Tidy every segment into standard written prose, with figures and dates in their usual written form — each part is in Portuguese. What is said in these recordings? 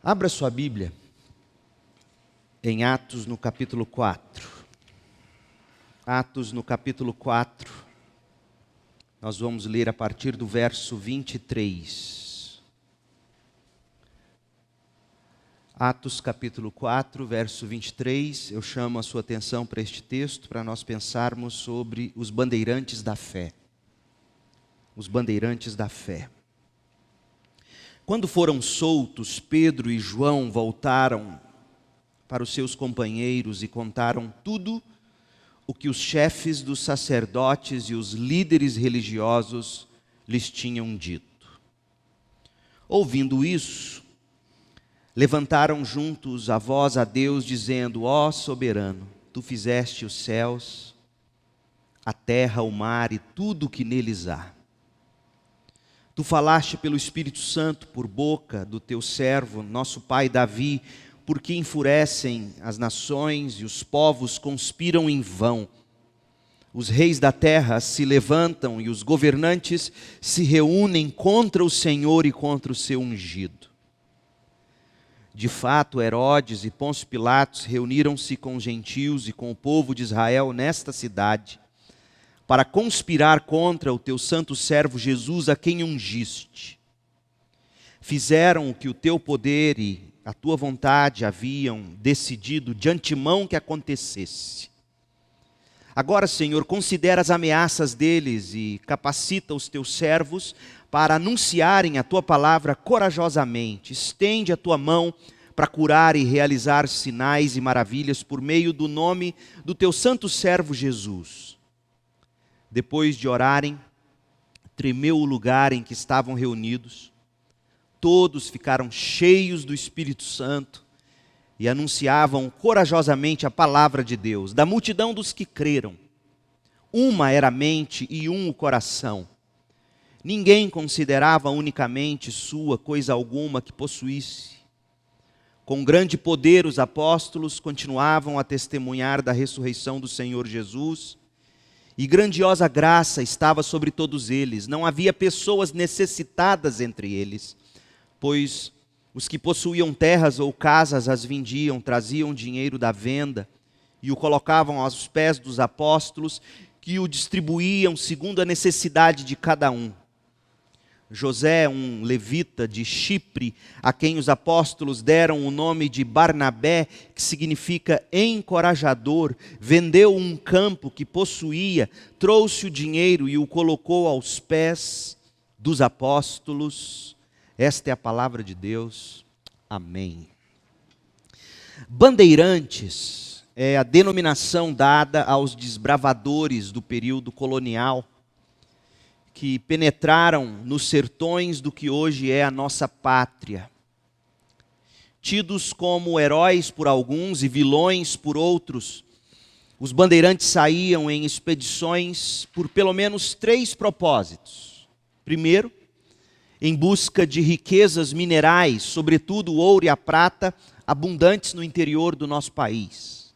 Abra sua Bíblia em Atos no capítulo 4. Atos no capítulo 4. Nós vamos ler a partir do verso 23. Atos capítulo 4, verso 23. Eu chamo a sua atenção para este texto para nós pensarmos sobre os bandeirantes da fé. Os bandeirantes da fé. Quando foram soltos, Pedro e João voltaram para os seus companheiros e contaram tudo o que os chefes dos sacerdotes e os líderes religiosos lhes tinham dito. Ouvindo isso, levantaram juntos a voz a Deus, dizendo: Ó soberano, tu fizeste os céus, a terra, o mar e tudo o que neles há. Tu falaste pelo Espírito Santo por boca do teu servo, nosso pai Davi, porque enfurecem as nações e os povos conspiram em vão. Os reis da terra se levantam e os governantes se reúnem contra o Senhor e contra o seu ungido. De fato, Herodes e Pôncio Pilatos reuniram-se com os gentios e com o povo de Israel nesta cidade, para conspirar contra o teu santo servo Jesus, a quem ungiste. Fizeram o que o teu poder e a tua vontade haviam decidido de antemão que acontecesse. Agora, Senhor, considera as ameaças deles e capacita os teus servos para anunciarem a tua palavra corajosamente. Estende a tua mão para curar e realizar sinais e maravilhas por meio do nome do teu santo servo Jesus. Depois de orarem, tremeu o lugar em que estavam reunidos. Todos ficaram cheios do Espírito Santo e anunciavam corajosamente a palavra de Deus. Da multidão dos que creram, uma era a mente e um o coração. Ninguém considerava unicamente sua coisa alguma que possuísse. Com grande poder os apóstolos continuavam a testemunhar da ressurreição do Senhor Jesus, e grandiosa graça estava sobre todos eles. Não havia pessoas necessitadas entre eles, pois os que possuíam terras ou casas as vendiam, traziam dinheiro da venda e o colocavam aos pés dos apóstolos, que o distribuíam segundo a necessidade de cada um. José, um levita de Chipre, a quem os apóstolos deram o nome de Barnabé, que significa encorajador, vendeu um campo que possuía, trouxe o dinheiro e o colocou aos pés dos apóstolos. Esta é a palavra de Deus. Amém. Bandeirantes é a denominação dada aos desbravadores do período colonial, que penetraram nos sertões do que hoje é a nossa pátria. Tidos como heróis por alguns e vilões por outros, os bandeirantes saíam em expedições por pelo menos 3 propósitos. Primeiro, em busca de riquezas minerais, sobretudo o ouro e a prata, abundantes no interior do nosso país.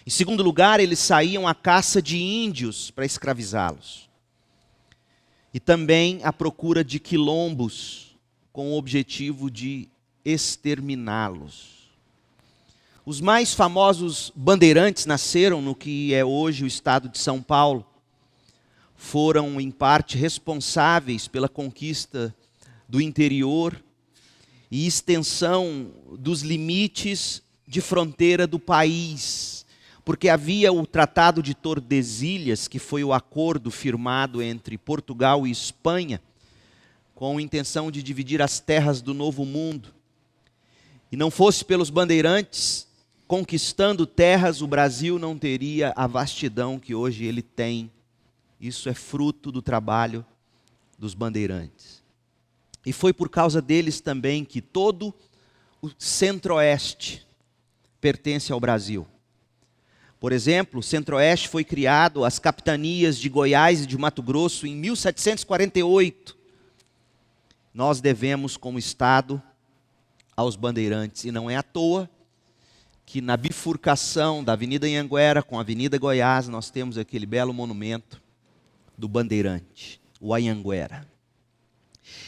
Em segundo lugar, eles saíam à caça de índios para escravizá-los. E também à procura de quilombos, com o objetivo de exterminá-los. Os mais famosos bandeirantes nasceram no que é hoje o estado de São Paulo. Foram, em parte, responsáveis pela conquista do interior e extensão dos limites de fronteira do país, porque havia o Tratado de Tordesilhas, que foi o acordo firmado entre Portugal e Espanha, com a intenção de dividir as terras do Novo Mundo. E não fosse pelos bandeirantes conquistando terras, o Brasil não teria a vastidão que hoje ele tem. Isso é fruto do trabalho dos bandeirantes. E foi por causa deles também que todo o centro-oeste pertence ao Brasil. Por exemplo, o Centro-Oeste foi criado, as capitanias de Goiás e de Mato Grosso, em 1748. Nós devemos, como Estado, aos bandeirantes. E não é à toa que na bifurcação da Avenida Anhanguera com a Avenida Goiás, nós temos aquele belo monumento do bandeirante, o Anhanguera.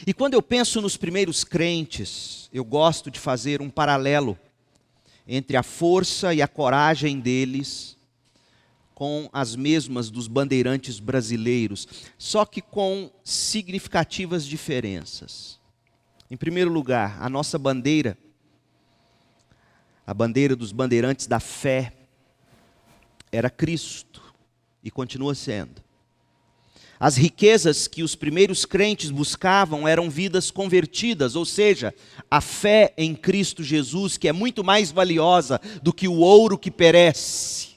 E quando eu penso nos primeiros crentes, eu gosto de fazer um paralelo entre a força e a coragem deles com as mesmas dos bandeirantes brasileiros, só que com significativas diferenças. Em primeiro lugar, a nossa bandeira, a bandeira dos bandeirantes da fé, era Cristo e continua sendo. As riquezas que os primeiros crentes buscavam eram vidas convertidas, ou seja, a fé em Cristo Jesus, que é muito mais valiosa do que o ouro que perece.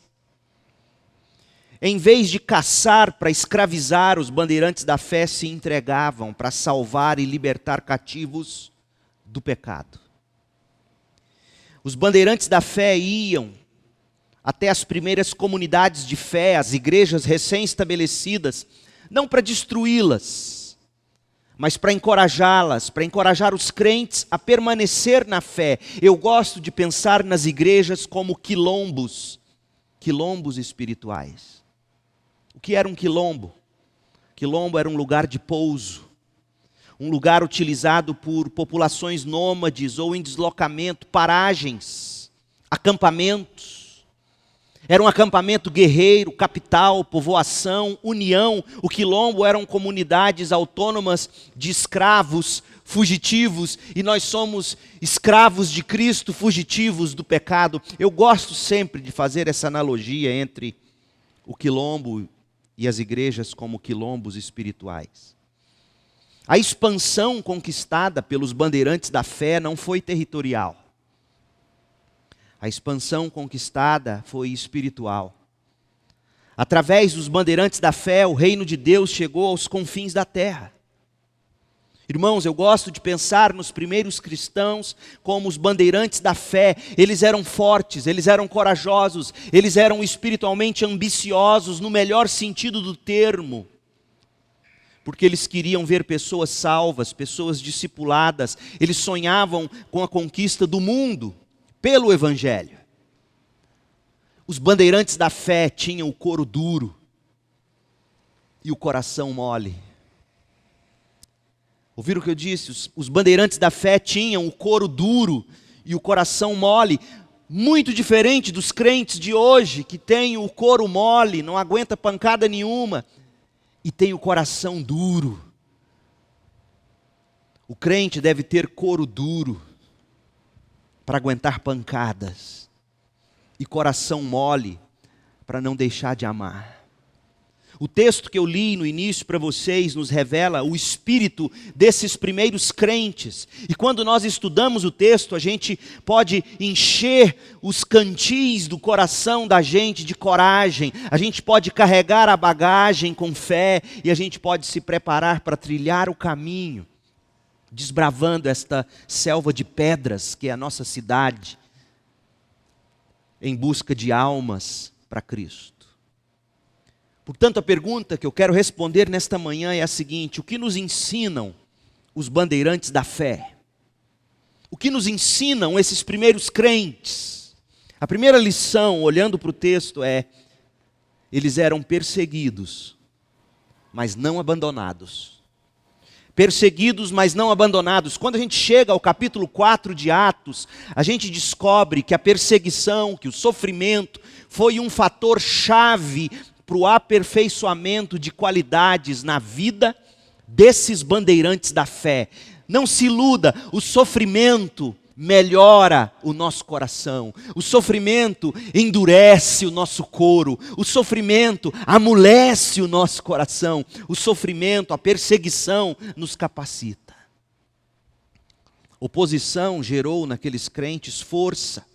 Em vez de caçar para escravizar, os bandeirantes da fé se entregavam para salvar e libertar cativos do pecado. Os bandeirantes da fé iam até as primeiras comunidades de fé, as igrejas recém-estabelecidas, não para destruí-las, mas para encorajá-las, para encorajar os crentes a permanecer na fé. Eu gosto de pensar nas igrejas como quilombos espirituais. O que era um quilombo? Quilombo era um lugar de pouso, um lugar utilizado por populações nômades ou em deslocamento, paragens, acampamentos. Era um acampamento guerreiro, capital, povoação, união. O quilombo eram comunidades autônomas de escravos, fugitivos, e nós somos escravos de Cristo, fugitivos do pecado. Eu gosto sempre de fazer essa analogia entre o quilombo e as igrejas como quilombos espirituais. A expansão conquistada pelos bandeirantes da fé não foi territorial. A expansão conquistada foi espiritual. Através dos bandeirantes da fé, o reino de Deus chegou aos confins da terra. Irmãos, eu gosto de pensar nos primeiros cristãos como os bandeirantes da fé. Eles eram fortes, eles eram corajosos, eles eram espiritualmente ambiciosos, no melhor sentido do termo. Porque eles queriam ver pessoas salvas, pessoas discipuladas. Eles sonhavam com a conquista do mundo pelo Evangelho. Os bandeirantes da fé tinham o couro duro e o coração mole. Ouviram o que eu disse? Os bandeirantes da fé tinham o couro duro e o coração mole, muito diferente dos crentes de hoje, que têm o couro mole, não aguenta pancada nenhuma, e tem o coração duro. O crente deve ter couro duro para aguentar pancadas, e coração mole para não deixar de amar. O texto que eu li no início para vocês nos revela o espírito desses primeiros crentes. E quando nós estudamos o texto, a gente pode encher os cantis do coração da gente de coragem. A gente pode carregar a bagagem com fé e a gente pode se preparar para trilhar o caminho, desbravando esta selva de pedras que é a nossa cidade, em busca de almas para Cristo. Portanto, a pergunta que eu quero responder nesta manhã é a seguinte: o que nos ensinam os bandeirantes da fé? O que nos ensinam esses primeiros crentes? A primeira lição, olhando para o texto, é: eles eram perseguidos, mas não abandonados. Perseguidos, mas não abandonados. Quando a gente chega ao capítulo 4 de Atos, a gente descobre que a perseguição, que o sofrimento, foi um fator chave para o aperfeiçoamento de qualidades na vida desses bandeirantes da fé. Não se iluda, o sofrimento melhora o nosso coração, o sofrimento endurece o nosso couro, o sofrimento amolece o nosso coração, o sofrimento, a perseguição nos capacita. Oposição gerou naqueles crentes força.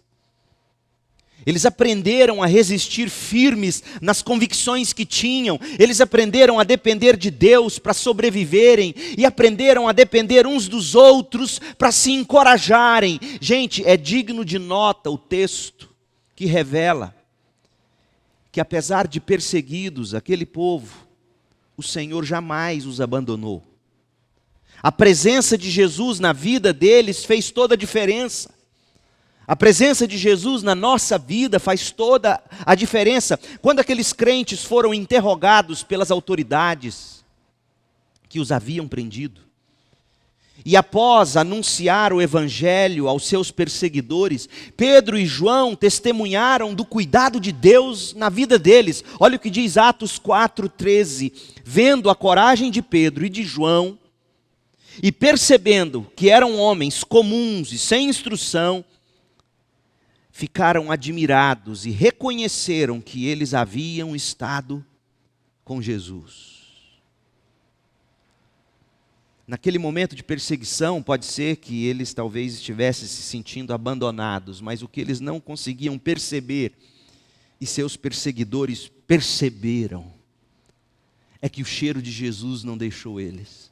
Eles aprenderam a resistir firmes nas convicções que tinham. Eles aprenderam a depender de Deus para sobreviverem. E aprenderam a depender uns dos outros para se encorajarem. Gente, é digno de nota o texto que revela que apesar de perseguidos, aquele povo, o Senhor jamais os abandonou. A presença de Jesus na vida deles fez toda a diferença. A presença de Jesus na nossa vida faz toda a diferença. Quando aqueles crentes foram interrogados pelas autoridades que os haviam prendido, E após anunciar o evangelho aos seus perseguidores, Pedro e João testemunharam do cuidado de Deus na vida deles. Olha o que diz Atos 4:13. Vendo a coragem de Pedro e de João, e percebendo que eram homens comuns e sem instrução, ficaram admirados e reconheceram que eles haviam estado com Jesus. Naquele momento de perseguição, pode ser que eles talvez estivessem se sentindo abandonados, mas o que eles não conseguiam perceber, e seus perseguidores perceberam, é que o cheiro de Jesus não deixou eles.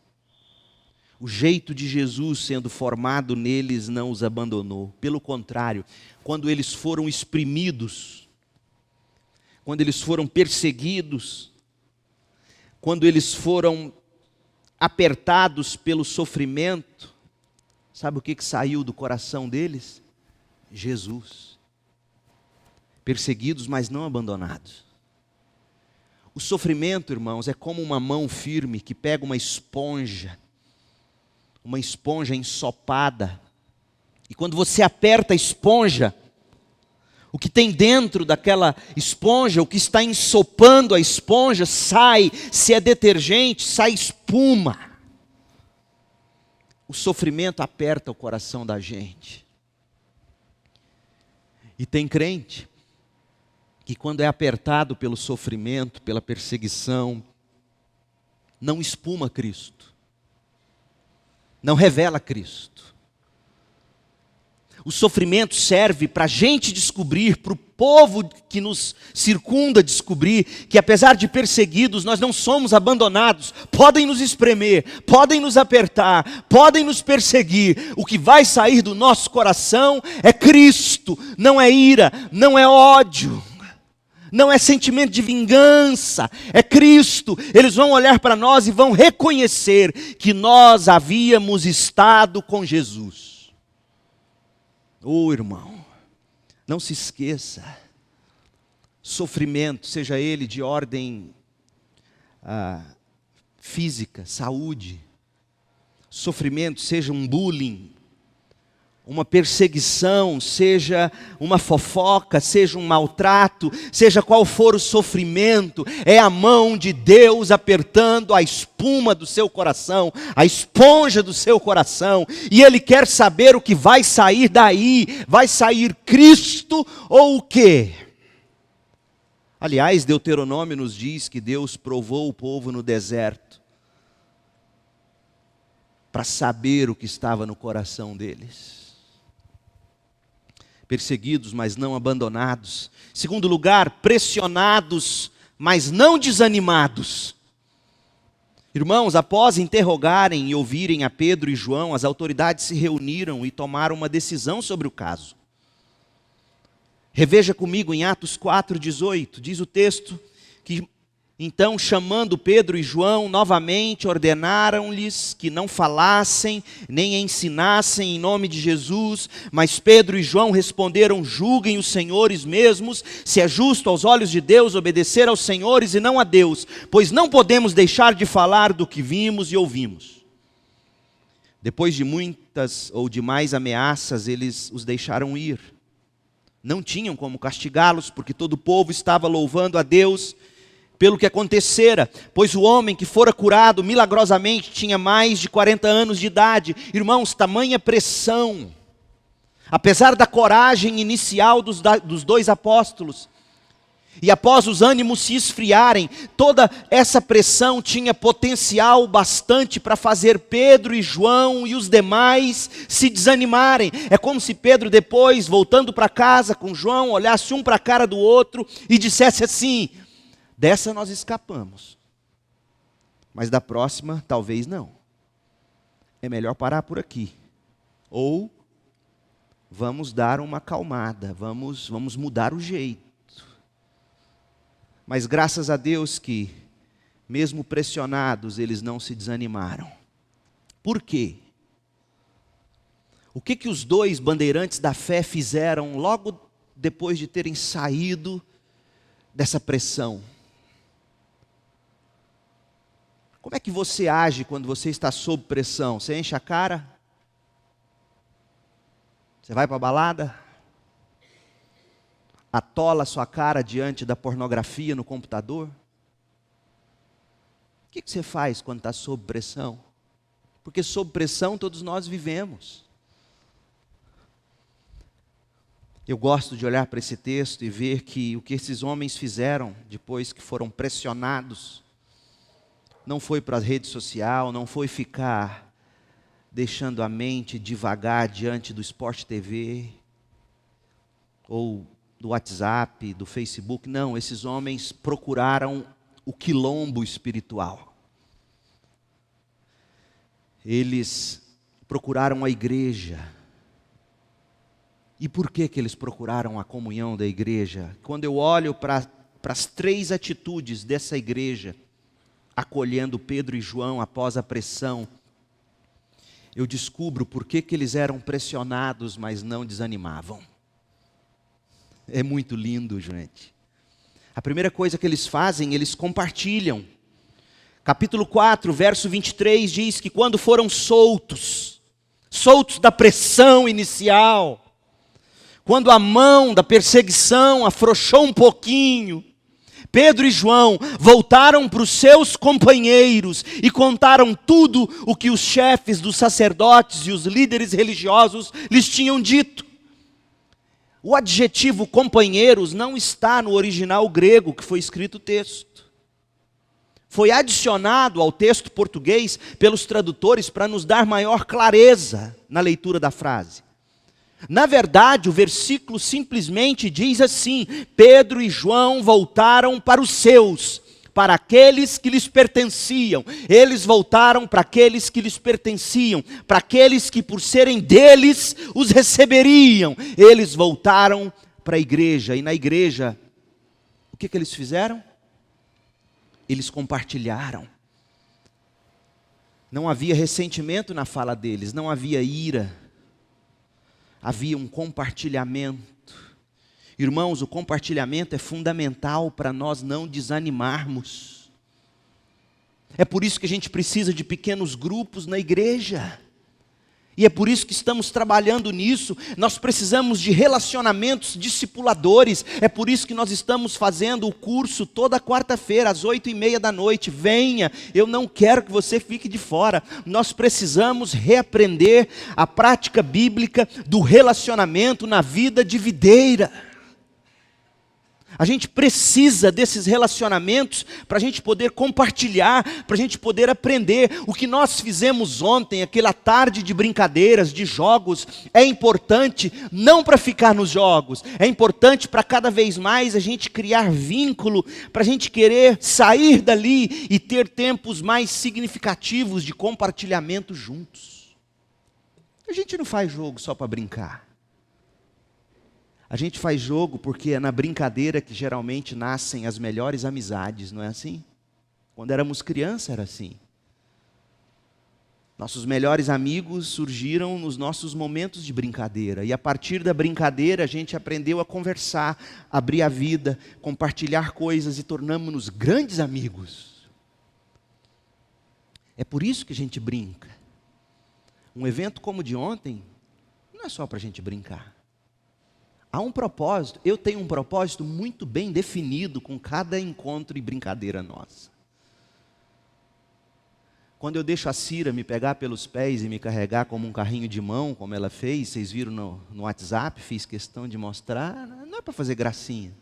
O jeito de Jesus sendo formado neles não os abandonou. Pelo contrário, quando eles foram exprimidos, quando eles foram perseguidos, quando eles foram apertados pelo sofrimento, sabe o que saiu do coração deles? Jesus. Perseguidos, mas não abandonados. O sofrimento, irmãos, é como uma mão firme que pega uma esponja ensopada, e quando você aperta a esponja, o que tem dentro daquela esponja, o que está ensopando a esponja, sai, se é detergente, sai espuma. O sofrimento aperta o coração da gente. E tem crente que quando é apertado pelo sofrimento, pela perseguição, não espuma Cristo, não revela Cristo. O sofrimento serve para a gente descobrir, para o povo que nos circunda descobrir, que apesar de perseguidos, nós não somos abandonados. Podem nos espremer, podem nos apertar, podem nos perseguir. O que vai sair do nosso coração é Cristo, não é ira, não é ódio, não é sentimento de vingança, é Cristo. Eles vão olhar para nós e vão reconhecer que nós havíamos estado com Jesus. Irmão, não se esqueça, sofrimento, seja ele de ordem física, saúde, sofrimento, seja um bullying, uma perseguição, seja uma fofoca, seja um maltrato, seja qual for o sofrimento, é a mão de Deus apertando a espuma do seu coração, a esponja do seu coração, e Ele quer saber o que vai sair daí. Vai sair Cristo ou o quê? Aliás, Deuteronômio nos diz que Deus provou o povo no deserto para saber o que estava no coração deles. Perseguidos, mas não abandonados. Segundo lugar, pressionados, mas não desanimados. Irmãos, após interrogarem e ouvirem a Pedro e João, as autoridades se reuniram e tomaram uma decisão sobre o caso. Reveja comigo em Atos 4:18, diz o texto que então, chamando Pedro e João novamente, ordenaram-lhes que não falassem, nem ensinassem em nome de Jesus, mas Pedro e João responderam: julguem os senhores mesmos, se é justo aos olhos de Deus obedecer aos senhores e não a Deus, pois não podemos deixar de falar do que vimos e ouvimos. Depois de muitas ou demais ameaças, eles os deixaram ir. Não tinham como castigá-los, porque todo o povo estava louvando a Deus pelo que acontecera, pois o homem que fora curado milagrosamente tinha mais de 40 anos de idade. Irmãos, tamanha pressão, apesar da coragem inicial dos dois apóstolos, e após os ânimos se esfriarem, toda essa pressão tinha potencial bastante para fazer Pedro e João e os demais se desanimarem. É como se Pedro depois, voltando para casa com João, olhasse um para a cara do outro e dissesse assim: dessa nós escapamos, mas da próxima talvez não. É melhor parar por aqui. Ou vamos dar uma acalmada, vamos mudar o jeito. Mas graças a Deus que, mesmo pressionados, eles não se desanimaram. Por quê? O que os dois bandeirantes da fé fizeram logo depois de terem saído dessa pressão? Como é que você age quando você está sob pressão? Você enche a cara? Você vai para a balada? Atola sua cara diante da pornografia no computador? O que você faz quando está sob pressão? Porque sob pressão todos nós vivemos. Eu gosto de olhar para esse texto e ver que o que esses homens fizeram depois que foram pressionados não foi para a rede social, não foi ficar deixando a mente divagar diante do Sport TV ou do WhatsApp, do Facebook. Não, esses homens procuraram o quilombo espiritual. Eles procuraram a igreja. E por que eles procuraram a comunhão da igreja? Quando eu olho para as 3 atitudes dessa igreja, acolhendo Pedro e João após a pressão, eu descubro por que eles eram pressionados, mas não desanimavam. É muito lindo, gente. A primeira coisa que eles fazem, eles compartilham. Capítulo 4, verso 23 diz que quando foram soltos da pressão inicial, quando a mão da perseguição afrouxou um pouquinho, Pedro e João voltaram para os seus companheiros e contaram tudo o que os chefes dos sacerdotes e os líderes religiosos lhes tinham dito. O adjetivo companheiros não está no original grego que foi escrito o texto. Foi adicionado ao texto português pelos tradutores para nos dar maior clareza na leitura da frase. Na verdade, o versículo simplesmente diz assim: Pedro e João voltaram para os seus, para aqueles que lhes pertenciam. Eles voltaram para aqueles que lhes pertenciam, para aqueles que por serem deles os receberiam. Eles voltaram para a igreja, e na igreja, o que eles fizeram? Eles compartilharam. Não havia ressentimento na fala deles, não havia ira. Havia um compartilhamento. Irmãos, o compartilhamento é fundamental para nós não desanimarmos. É por isso que a gente precisa de pequenos grupos na igreja. E é por isso que estamos trabalhando nisso. Nós precisamos de relacionamentos discipuladores. É por isso que nós estamos fazendo o curso toda quarta-feira, às 8:30 da noite. Venha, eu não quero que você fique de fora. Nós precisamos reaprender a prática bíblica do relacionamento na vida de videira. A gente precisa desses relacionamentos para a gente poder compartilhar, para a gente poder aprender. O que nós fizemos ontem, aquela tarde de brincadeiras, de jogos, é importante não para ficar nos jogos, é importante para cada vez mais a gente criar vínculo, para a gente querer sair dali e ter tempos mais significativos de compartilhamento juntos. A gente não faz jogo só para brincar. A gente faz jogo porque é na brincadeira que geralmente nascem as melhores amizades, não é assim? Quando éramos crianças era assim. Nossos melhores amigos surgiram nos nossos momentos de brincadeira. E a partir da brincadeira a gente aprendeu a conversar, abrir a vida, compartilhar coisas e tornamos-nos grandes amigos. É por isso que a gente brinca. Um evento como o de ontem não é só para a gente brincar. Há um propósito, eu tenho um propósito muito bem definido com cada encontro e brincadeira nossa. Quando eu deixo a Cira me pegar pelos pés e me carregar como um carrinho de mão, como ela fez, vocês viram no WhatsApp, fiz questão de mostrar, não é para fazer gracinha.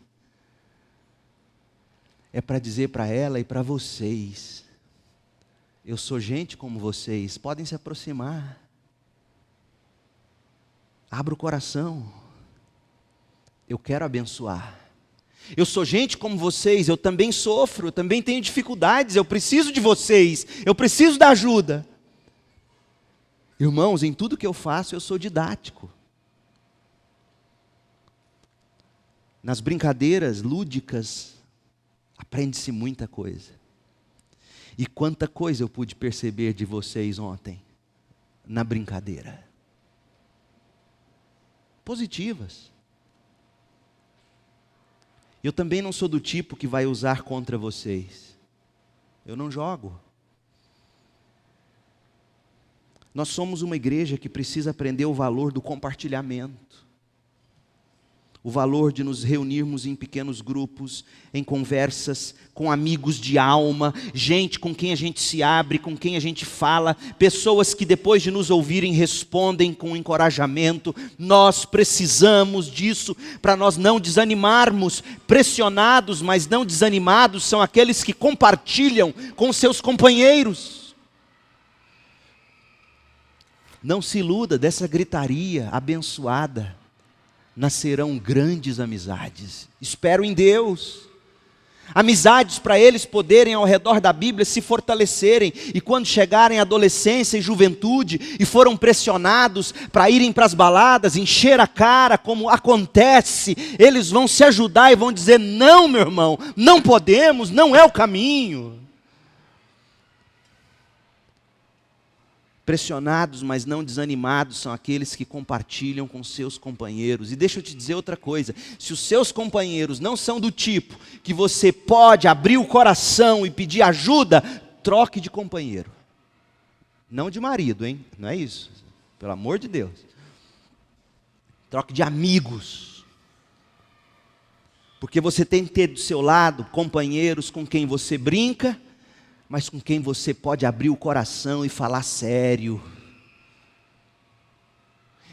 É para dizer para ela e para vocês, eu sou gente como vocês, podem se aproximar. Abra o coração. Eu quero abençoar. Eu sou gente como vocês, eu também sofro, eu também tenho dificuldades, eu preciso de vocês, eu preciso da ajuda. Irmãos, em tudo que eu faço, eu sou didático. Nas brincadeiras lúdicas, aprende-se muita coisa. E quanta coisa eu pude perceber de vocês ontem, na brincadeira. Positivas. Eu também não sou do tipo que vai usar contra vocês. Eu não jogo. Nós somos uma igreja que precisa aprender o valor do compartilhamento. O valor de nos reunirmos em pequenos grupos, em conversas com amigos de alma, gente com quem a gente se abre, com quem a gente fala, pessoas que depois de nos ouvirem respondem com encorajamento. Nós precisamos disso para nós não desanimarmos. Pressionados, mas não desanimados, são aqueles que compartilham com seus companheiros. Não se iluda dessa gritaria abençoada. Nascerão grandes amizades. Espero em Deus. Amizades para eles poderem ao redor da Bíblia se fortalecerem. E quando chegarem à adolescência e juventude e foram pressionados para irem para as baladas, encher a cara como acontece, eles vão se ajudar e vão dizer: não, meu irmão, não podemos, não é o caminho. Pressionados, mas não desanimados, são aqueles que compartilham com seus companheiros. E deixa eu te dizer outra coisa: se os seus companheiros não são do tipo que você pode abrir o coração e pedir ajuda, troque de companheiro. Não de marido, hein? Não é isso. Pelo amor de Deus. Troque de amigos. Porque você tem que ter do seu lado companheiros com quem você brinca, mas com quem você pode abrir o coração e falar sério.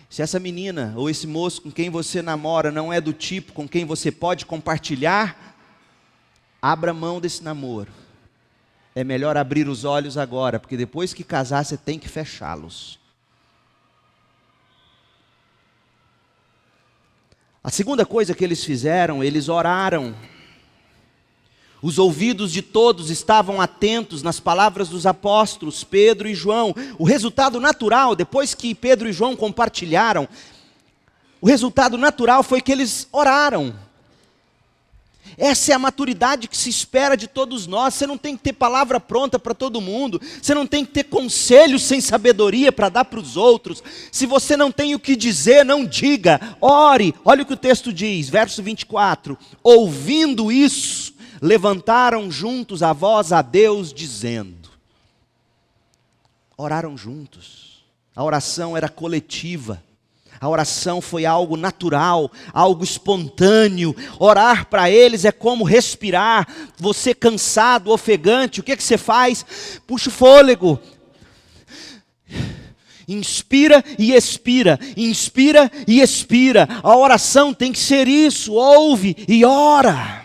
Se essa menina ou esse moço com quem você namora não é do tipo com quem você pode compartilhar, abra mão desse namoro. É melhor abrir os olhos agora, porque depois que casar você tem que fechá-los. A segunda coisa que eles fizeram, eles oraram. Os ouvidos de todos estavam atentos nas palavras dos apóstolos, Pedro e João. O resultado natural, depois que Pedro e João compartilharam, o resultado natural foi que eles oraram. Essa é a maturidade que se espera de todos nós. Você não tem que ter palavra pronta para todo mundo. Você não tem que ter conselhos sem sabedoria para dar para os outros. Se você não tem o que dizer, não diga. Ore. Olha o que o texto diz, verso 24. Ouvindo isso, levantaram juntos a voz a Deus, dizendo. Oraram juntos. A oração era coletiva. A oração foi algo natural, algo espontâneo. Orar para eles é como respirar. Você cansado, ofegante, o que você faz? Puxa o fôlego. Inspira e expira, inspira e expira. A oração tem que ser isso, ouve e ora.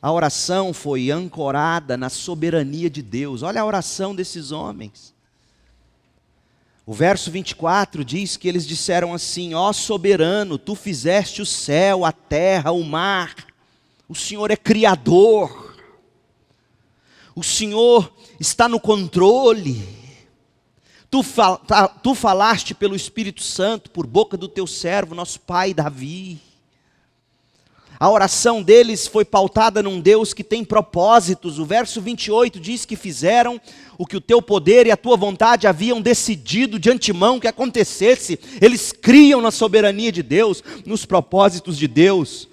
A oração foi ancorada na soberania de Deus. Olha a oração desses homens. O verso 24 diz que eles disseram assim: ó soberano, tu fizeste o céu, a terra, o mar. O Senhor é criador. O Senhor está no controle. Tu falaste pelo Espírito Santo, por boca do teu servo, nosso pai Davi. A oração deles foi pautada num Deus que tem propósitos. O verso 28 diz que fizeram o que o teu poder e a tua vontade haviam decidido de antemão que acontecesse. Eles criam na soberania de Deus, nos propósitos de Deus,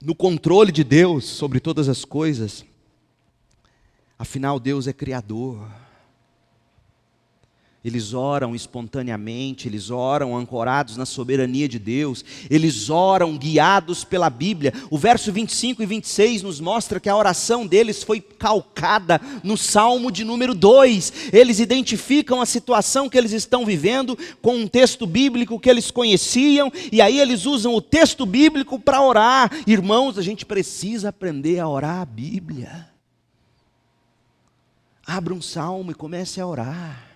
no controle de Deus sobre todas as coisas. Afinal, Deus é criador. Eles oram espontaneamente, eles oram ancorados na soberania de Deus, eles oram guiados pela Bíblia. O verso 25 e 26 nos mostra que a oração deles foi calcada no Salmo de número 2. Eles identificam a situação que eles estão vivendo com um texto bíblico que eles conheciam, e aí eles usam o texto bíblico para orar. Irmãos, a gente precisa aprender a orar a Bíblia. Abra um salmo e comece a orar.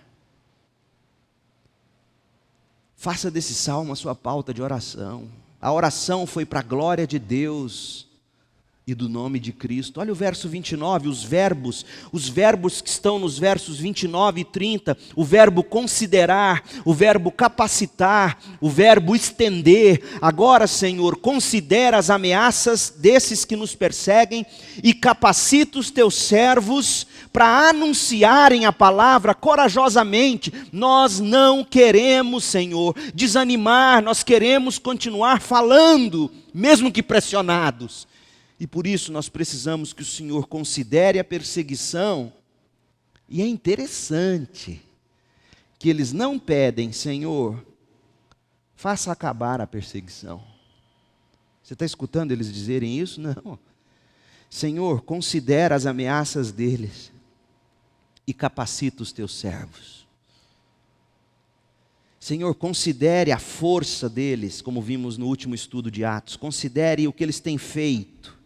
Faça desse salmo a sua pauta de oração. A oração foi para a glória de Deus e do nome de Cristo. Olha o verso 29, os verbos que estão nos versos 29 e 30, o verbo considerar, o verbo capacitar, o verbo estender. Agora, Senhor, considera as ameaças desses que nos perseguem e capacita os teus servos para anunciarem a palavra corajosamente. Nós não queremos, Senhor, desanimar, nós queremos continuar falando, mesmo que pressionados. E por isso nós precisamos que o Senhor considere a perseguição E é interessante que eles não pedem, Senhor, faça acabar a perseguição. Você está escutando eles dizerem isso? Não. Senhor, considera as ameaças deles e capacita os teus servos. Senhor, considere a força deles, como vimos no último estudo de Atos. Considere o que eles têm feito.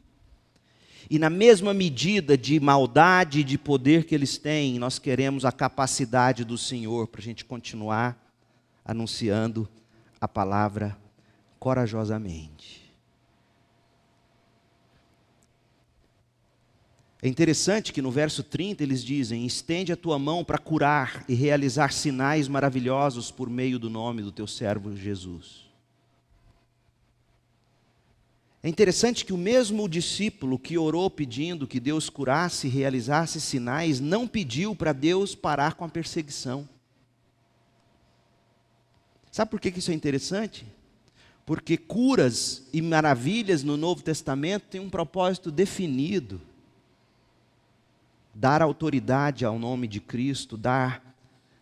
E na mesma medida de maldade e de poder que eles têm, nós queremos a capacidade do Senhor para a gente continuar anunciando a palavra corajosamente. É interessante que no verso 30 eles dizem: estende a tua mão para curar e realizar sinais maravilhosos por meio do nome do teu servo Jesus. É interessante que o mesmo discípulo que orou pedindo que Deus curasse e realizasse sinais, não pediu para Deus parar com a perseguição. Sabe por que isso é interessante? Porque curas e maravilhas no Novo Testamento têm um propósito definido. Dar autoridade ao nome de Cristo, dar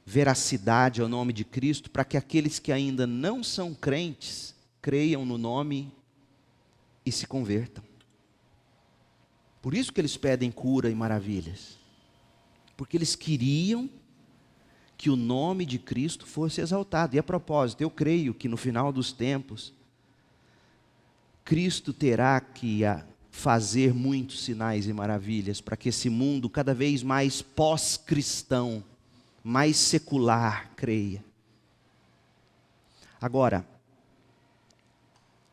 veracidade ao nome de Cristo, para que aqueles que ainda não são crentes, creiam no nome e se convertam. Por isso que eles pedem cura e maravilhas. Porque eles queriam que o nome de Cristo fosse exaltado. E a propósito, eu creio que no final dos tempos, Cristo terá que fazer muitos sinais e maravilhas para que esse mundo cada vez mais pós-cristão, mais secular, creia. Agora,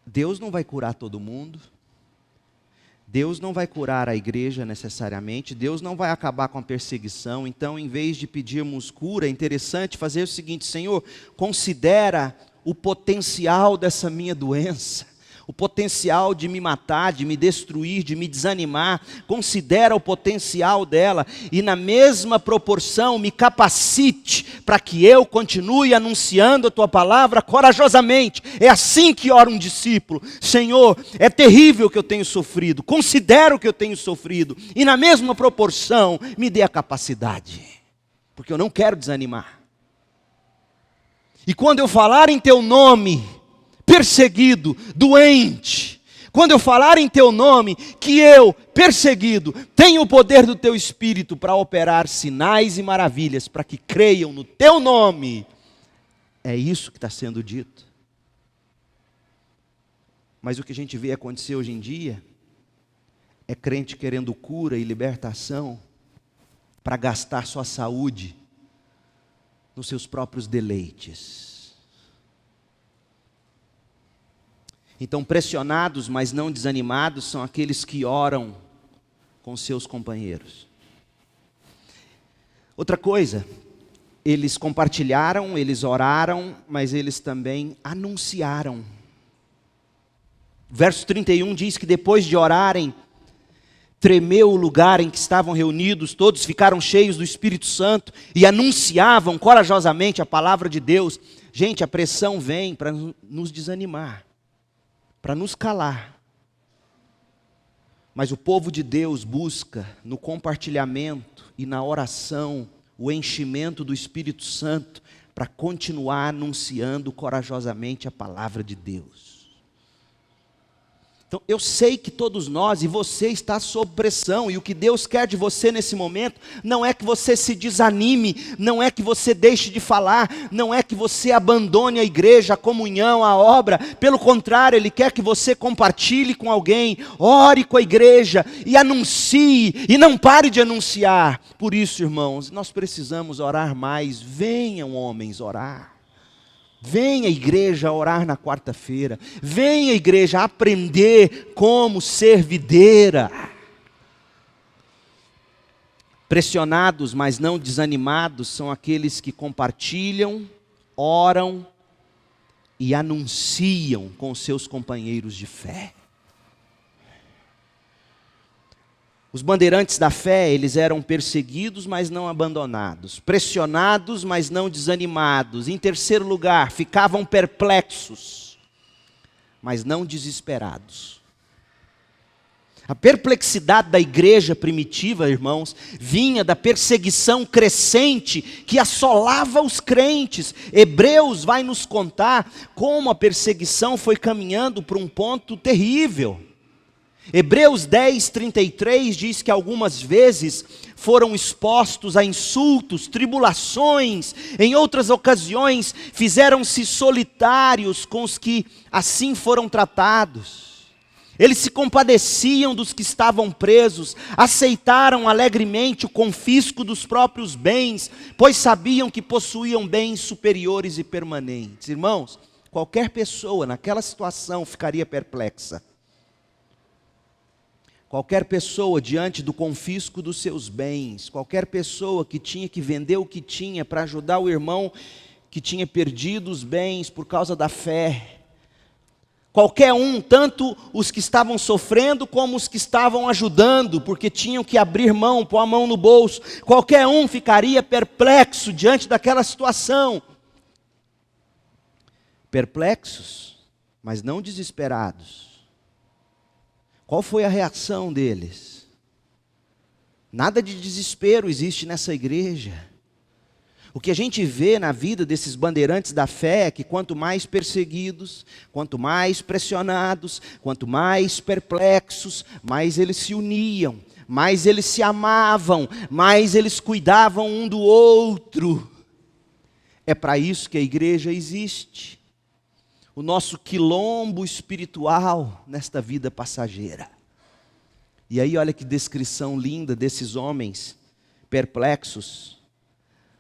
Deus não vai curar todo mundo, Deus não vai curar a igreja necessariamente, Deus não vai acabar com a perseguição. Então, em vez de pedirmos cura, é interessante fazer o seguinte: Senhor, considera o potencial dessa minha doença, o potencial de me matar, de me destruir, de me desanimar. Considera o potencial dela e na mesma proporção me capacite para que eu continue anunciando a tua palavra corajosamente. É assim que ora um discípulo: Senhor, é terrível o que eu tenho sofrido, considera o que eu tenho sofrido e na mesma proporção me dê a capacidade, porque eu não quero desanimar. E quando eu falar em teu nome, perseguido, doente, quando eu falar em teu nome, que eu, perseguido, tenho o poder do teu Espírito para operar sinais e maravilhas, para que creiam no teu nome, é isso que está sendo dito. Mas o que a gente vê acontecer hoje em dia, é crente querendo cura e libertação, para gastar sua saúde nos seus próprios deleites. Então, pressionados, mas não desanimados, são aqueles que oram com seus companheiros. Outra coisa, eles compartilharam, eles oraram, mas eles também anunciaram. Verso 31 diz que depois de orarem, tremeu o lugar em que estavam reunidos, todos ficaram cheios do Espírito Santo e anunciavam corajosamente a palavra de Deus. Gente, a pressão vem para nos desanimar, para nos calar. Mas o povo de Deus busca no compartilhamento e na oração o enchimento do Espírito Santo para continuar anunciando corajosamente a palavra de Deus. Então, eu sei que todos nós, e você está sob pressão, e o que Deus quer de você nesse momento, não é que você se desanime, não é que você deixe de falar, não é que você abandone a igreja, a comunhão, a obra. Pelo contrário, Ele quer que você compartilhe com alguém, ore com a igreja, e anuncie, e não pare de anunciar. Por isso, irmãos, nós precisamos orar mais. Venham, homens, orar. Venha, igreja, orar na quarta-feira. Venha, igreja, aprender como ser videira. Pressionados, mas não desanimados, são aqueles que compartilham, oram e anunciam com seus companheiros de fé. Os bandeirantes da fé, eles eram perseguidos, mas não abandonados. Pressionados, mas não desanimados. Em terceiro lugar, ficavam perplexos, mas não desesperados. A perplexidade da igreja primitiva, irmãos, vinha da perseguição crescente que assolava os crentes. Hebreus vai nos contar como a perseguição foi caminhando para um ponto terrível. Hebreus 10:33 diz que algumas vezes foram expostos a insultos, tribulações, em outras ocasiões fizeram-se solitários com os que assim foram tratados. Eles se compadeciam dos que estavam presos, aceitaram alegremente o confisco dos próprios bens, pois sabiam que possuíam bens superiores e permanentes. Irmãos, qualquer pessoa naquela situação ficaria perplexa. Qualquer pessoa diante do confisco dos seus bens, qualquer pessoa que tinha que vender o que tinha para ajudar o irmão que tinha perdido os bens por causa da fé, qualquer um, tanto os que estavam sofrendo como os que estavam ajudando, porque tinham que abrir mão, pôr a mão no bolso, qualquer um ficaria perplexo diante daquela situação. Perplexos, mas não desesperados. Qual foi a reação deles? Nada de desespero existe nessa igreja. O que a gente vê na vida desses bandeirantes da fé é que quanto mais perseguidos, quanto mais pressionados, quanto mais perplexos, mais eles se uniam, mais eles se amavam, mais eles cuidavam um do outro. É para isso que a igreja existe. O nosso quilombo espiritual nesta vida passageira. E aí olha que descrição linda desses homens perplexos,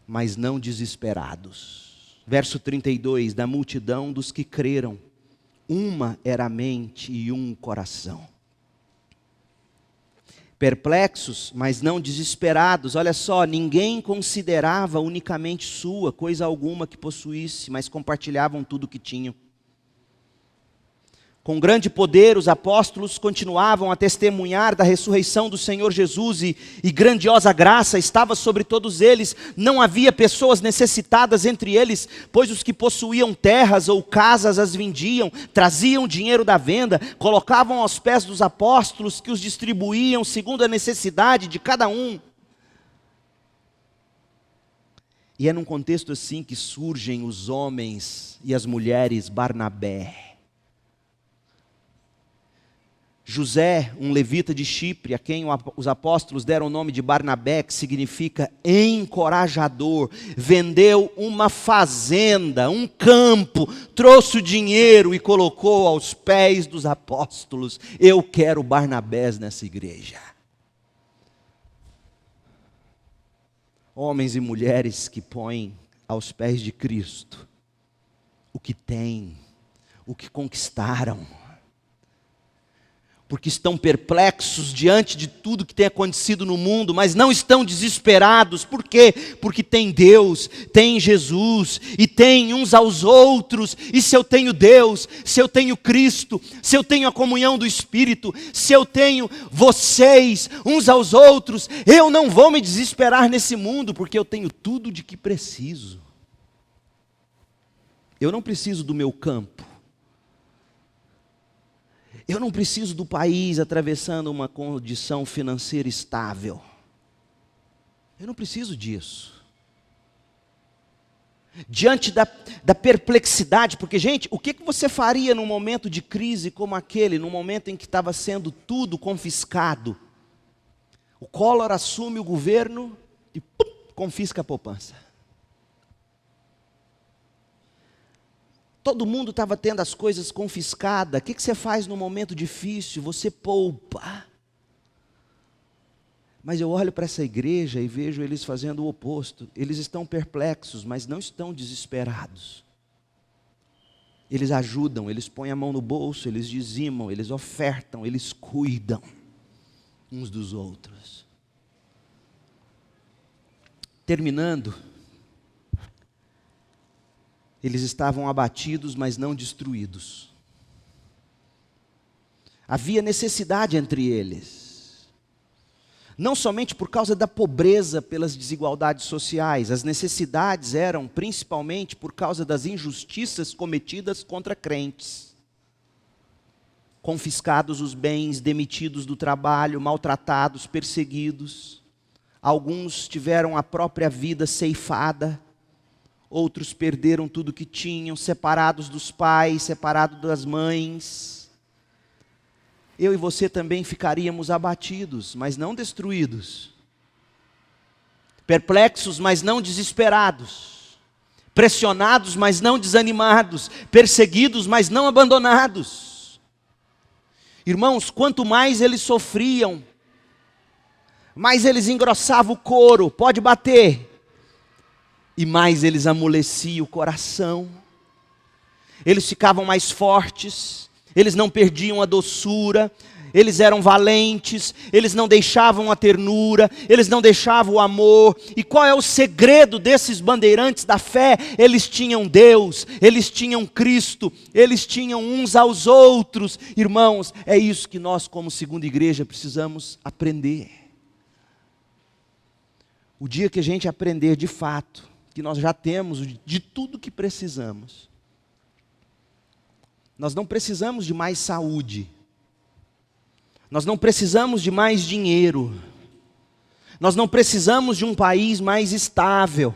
mas não desesperados. Verso 32, da multidão dos que creram, uma era a mente e um coração. Perplexos, mas não desesperados. Olha só, ninguém considerava unicamente sua coisa alguma que possuísse, mas compartilhavam tudo o que tinham. Com grande poder, os apóstolos continuavam a testemunhar da ressurreição do Senhor Jesus e grandiosa graça estava sobre todos eles. Não havia pessoas necessitadas entre eles, pois os que possuíam terras ou casas as vendiam, traziam dinheiro da venda, colocavam aos pés dos apóstolos que os distribuíam segundo a necessidade de cada um. E é num contexto assim que surgem os homens e as mulheres Barnabé. José, um levita de Chipre, a quem os apóstolos deram o nome de Barnabé, que significa encorajador, vendeu uma fazenda, um campo, trouxe o dinheiro e colocou aos pés dos apóstolos. Eu quero Barnabés nessa igreja. Homens e mulheres que põem aos pés de Cristo o que têm, o que conquistaram, porque estão perplexos diante de tudo que tem acontecido no mundo, mas não estão desesperados. Por quê? Porque tem Deus, tem Jesus, e tem uns aos outros. E se eu tenho Deus, se eu tenho Cristo, se eu tenho a comunhão do Espírito, se eu tenho vocês uns aos outros, eu não vou me desesperar nesse mundo, porque eu tenho tudo de que preciso. Eu não preciso do meu campo. Eu não preciso do país atravessando uma condição financeira estável. Eu não preciso disso. Diante da perplexidade, porque, gente, o que você faria num momento de crise como aquele, num momento em que estava sendo tudo confiscado? O Collor assume o governo e confisca a poupança. Todo mundo estava tendo as coisas confiscadas. O que você faz num momento difícil? Você poupa. Mas eu olho para essa igreja e vejo eles fazendo o oposto. Eles estão perplexos, mas não estão desesperados. Eles ajudam, eles põem a mão no bolso, eles dizimam, eles ofertam, eles cuidam uns dos outros. Terminando, eles estavam abatidos, mas não destruídos. Havia necessidade entre eles. Não somente por causa da pobreza, pelas desigualdades sociais. As necessidades eram principalmente por causa das injustiças cometidas contra crentes. confiscados os bens, demitidos do trabalho, maltratados, perseguidos. Alguns tiveram a própria vida ceifada, outros perderam tudo que tinham, separados dos pais, separados das mães. Eu e você também ficaríamos abatidos, mas não destruídos. Perplexos, mas não desesperados. Pressionados, mas não desanimados. Perseguidos, mas não abandonados. Irmãos, quanto mais eles sofriam, mais eles engrossavam o couro, pode bater, e mais eles amoleciam o coração. Eles ficavam mais fortes, eles não perdiam a doçura, eles eram valentes, eles não deixavam a ternura, eles não deixavam o amor. E qual é o segredo desses bandeirantes da fé? Eles tinham Deus, eles tinham Cristo, eles tinham uns aos outros. Irmãos, é isso que nós como segunda igreja precisamos aprender. O dia que a gente aprender de fato, que nós já temos de tudo que precisamos, nós não precisamos de mais saúde, nós não precisamos de mais dinheiro, nós não precisamos de um país mais estável,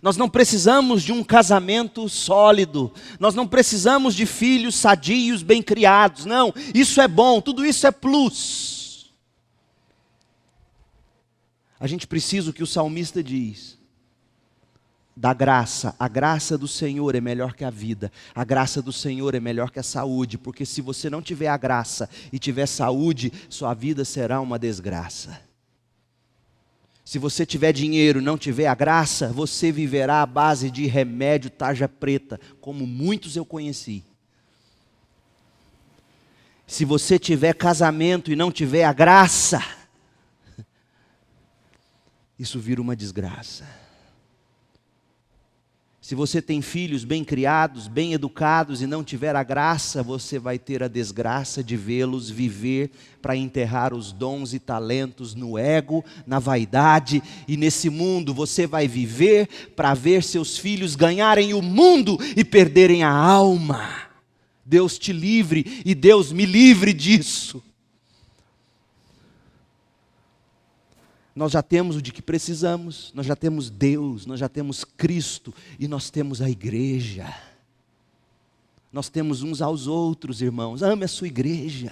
nós não precisamos de um casamento sólido, nós não precisamos de filhos sadios, bem criados, não, isso é bom, tudo isso é plus. A gente precisa, o que o salmista diz, da graça. A graça do Senhor é melhor que a vida, a graça do Senhor é melhor que a saúde, porque se você não tiver a graça e tiver saúde, sua vida será uma desgraça. Se você tiver dinheiro e não tiver a graça, você viverá à base de remédio tarja preta, como muitos eu conheci. Se você tiver casamento e não tiver a graça, isso vira uma desgraça. Se você tem filhos bem criados, bem educados e não tiver a graça, você vai ter a desgraça de vê-los viver para enterrar os dons e talentos no ego, na vaidade. E nesse mundo você vai viver para ver seus filhos ganharem o mundo e perderem a alma. Deus te livre e Deus me livre disso. Nós já temos o de que precisamos, nós já temos Deus, nós já temos Cristo e nós temos a igreja. Nós temos uns aos outros, irmãos. Ame a sua igreja.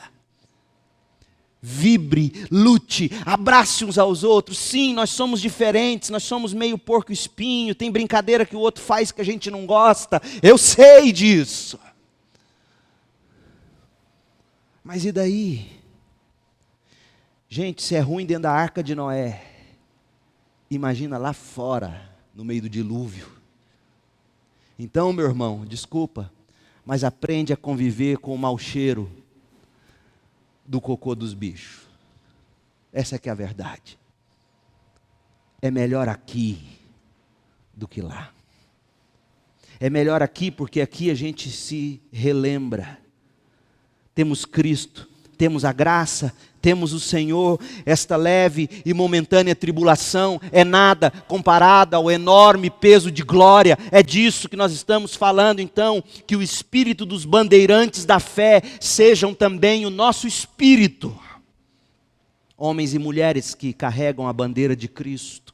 Vibre, lute, abrace uns aos outros. Sim, nós somos diferentes, nós somos meio porco espinho, tem brincadeira que o outro faz que a gente não gosta. Eu sei disso. Mas e daí? Gente, se é ruim dentro da arca de Noé, imagina lá fora, no meio do dilúvio. Então, meu irmão, desculpa, mas aprende a conviver com o mau cheiro do cocô dos bichos. Essa é que é a verdade. É melhor aqui do que lá. É melhor aqui porque aqui a gente se relembra. Temos Cristo, temos a graça, temos o Senhor. Esta leve e momentânea tribulação é nada comparada ao enorme peso de glória. É disso que nós estamos falando. Então, que o espírito dos bandeirantes da fé sejam também o nosso espírito. Homens e mulheres que carregam a bandeira de Cristo.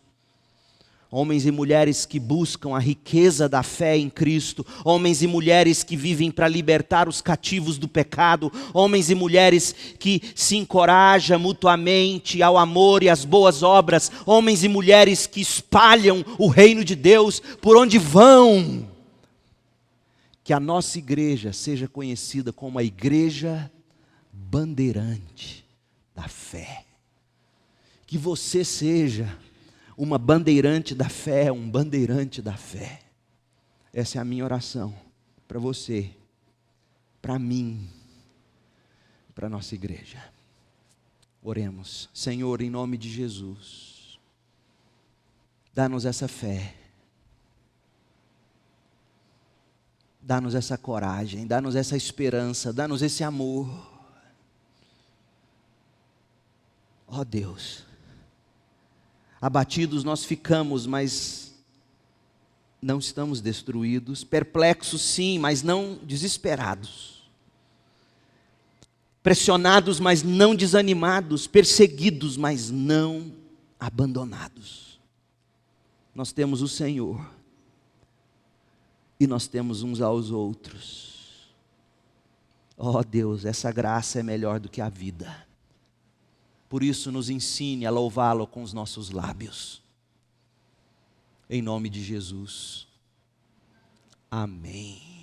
Homens e mulheres que buscam a riqueza da fé em Cristo. Homens e mulheres que vivem para libertar os cativos do pecado. Homens e mulheres que se encorajam mutuamente ao amor e às boas obras. Homens e mulheres que espalham o reino de Deus por onde vão. Que a nossa igreja seja conhecida como a igreja bandeirante da fé. Que você seja uma bandeirante da fé, um bandeirante da fé. Essa é a minha oração para você, para mim, para a nossa igreja. Oremos. Senhor, em nome de Jesus, dá-nos essa fé, dá-nos essa coragem, dá-nos essa esperança, dá-nos esse amor. Ó Deus, abatidos nós ficamos, mas não estamos destruídos. Perplexos sim, mas não desesperados. pressionados, mas não desanimados, perseguidos, mas não abandonados. Nós temos o Senhor e nós temos uns aos outros. Oh Deus, essa graça é melhor do que a vida. Por isso nos ensine a louvá-lo com os nossos lábios. Em nome de Jesus. Amém.